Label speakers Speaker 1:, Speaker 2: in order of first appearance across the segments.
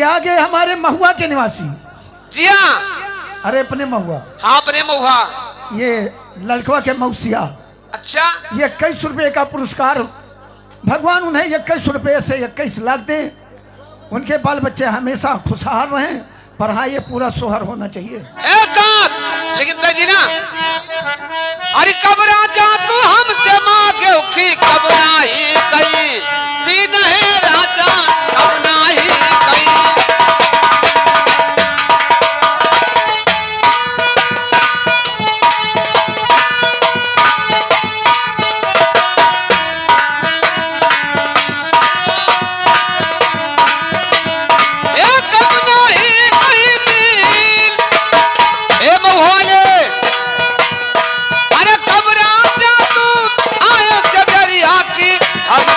Speaker 1: आगे हमारे महुआ के निवासी।
Speaker 2: जी हाँ।
Speaker 1: अरे अपने महुआ।
Speaker 2: हाँ अपने महुआ।
Speaker 1: ये लड़कवा के मौसिया।
Speaker 2: अच्छा।
Speaker 1: ये 21 रुपए का पुरस्कार, भगवान उन्हें 21 रुपए से 21 लाख दे, उनके बाल बच्चे हमेशा खुशहाल रहें, पर हाँ ये पूरा सोहर होना चाहिए।
Speaker 2: लेकिन दादी ना, अरे कब राजा तू हमसे मांगे की कब नहीं कही, दीन है राजा कब नहीं कही।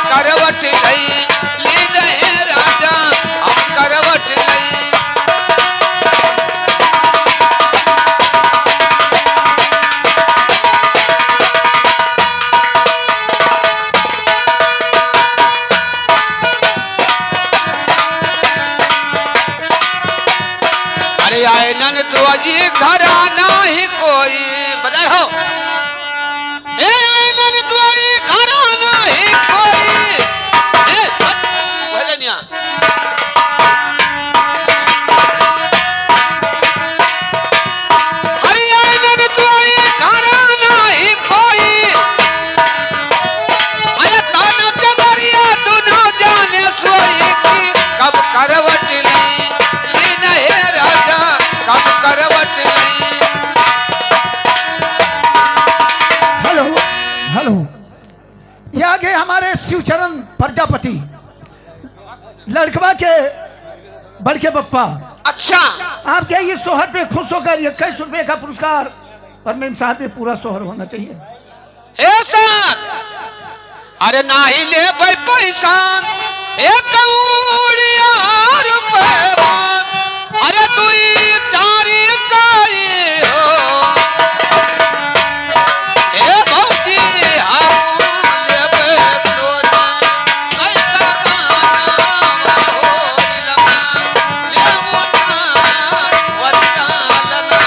Speaker 2: करवट लई लीन है राजा हम करवट लई। अरे आए नन तो अजी घराना ही कोई बधाई हो। कब करवट ली लीन है राजा कब करवट ली।
Speaker 1: हेलो हेलो, ये आगे हमारे शिवचरण प्रजापति, लड़कवा के बड़के बप्पा।
Speaker 2: अच्छा।
Speaker 1: आप क्या ये सोहर पे खुश होकर 21 रुपए का पुरस्कार, पर मेम साहब ये पूरा सोहर होना चाहिए।
Speaker 2: अरे ना ही ले भाई पैसा एक अरे तू चारी साई हो ए भौजी हम लेबे सोना ऐसा गाना हो लमा ले मोटा वरगालना।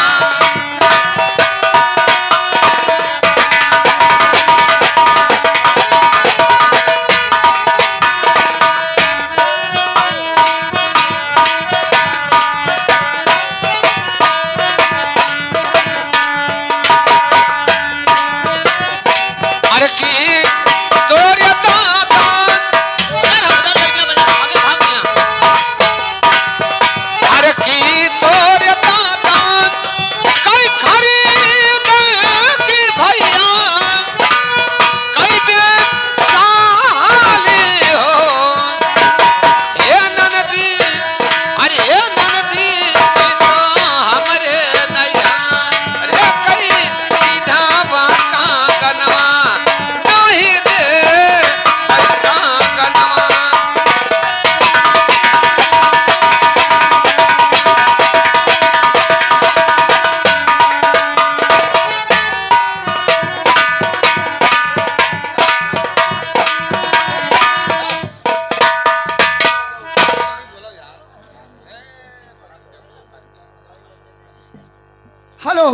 Speaker 1: हेलो,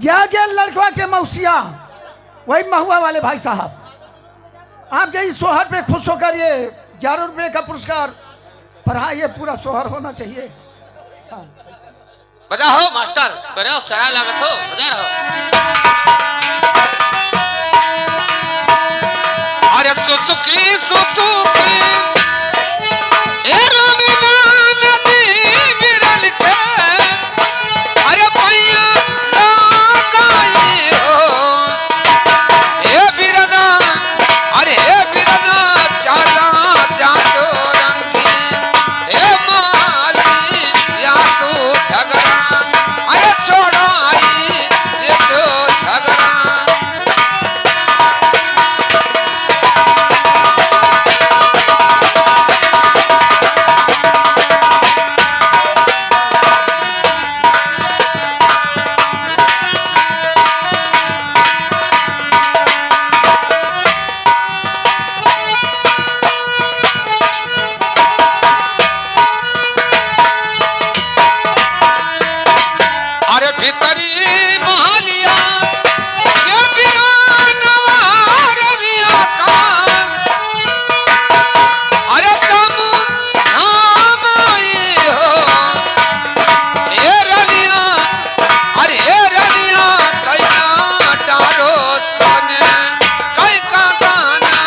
Speaker 1: जा गया लड़कवा के मौसिया, वही महुआ वाले भाई साहब, आप यही सोहर पे खुश होकर ये 11 रुपये का पुरस्कार। पर हाँ, ये पूरा सोहर होना चाहिए। हाँ।
Speaker 2: बजा हो मास्टर, करे हो सरा लागत हो, बजा रहो। अरे सुसुकी सुसुकी ए रमीना नदी बिरल के अरे पैया लगाई हो ए बिरना अरे ए बिरना चाला जातो रंगी ए माली या तू झगड़ा अरे छोड़ाई ये तो झगड़ा। अरे भीतरी महालिया ये बिरानवा रलिया का अरे तुम नाम आई हो ये रलिया अरे ये रलिया कैया डारो सोने कई का गाना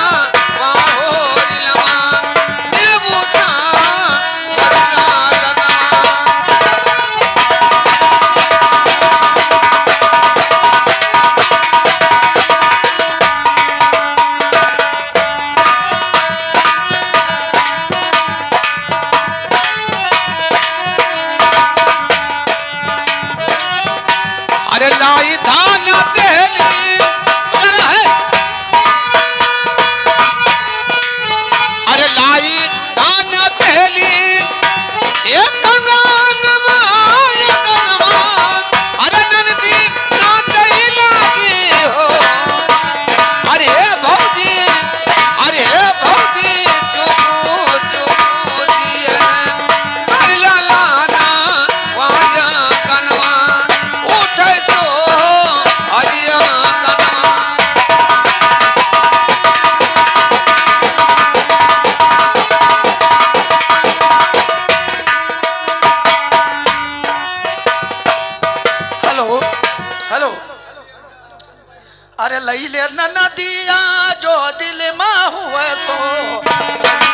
Speaker 2: बाहोरिलवा देवुछा बदला लगवा। अरे लाई था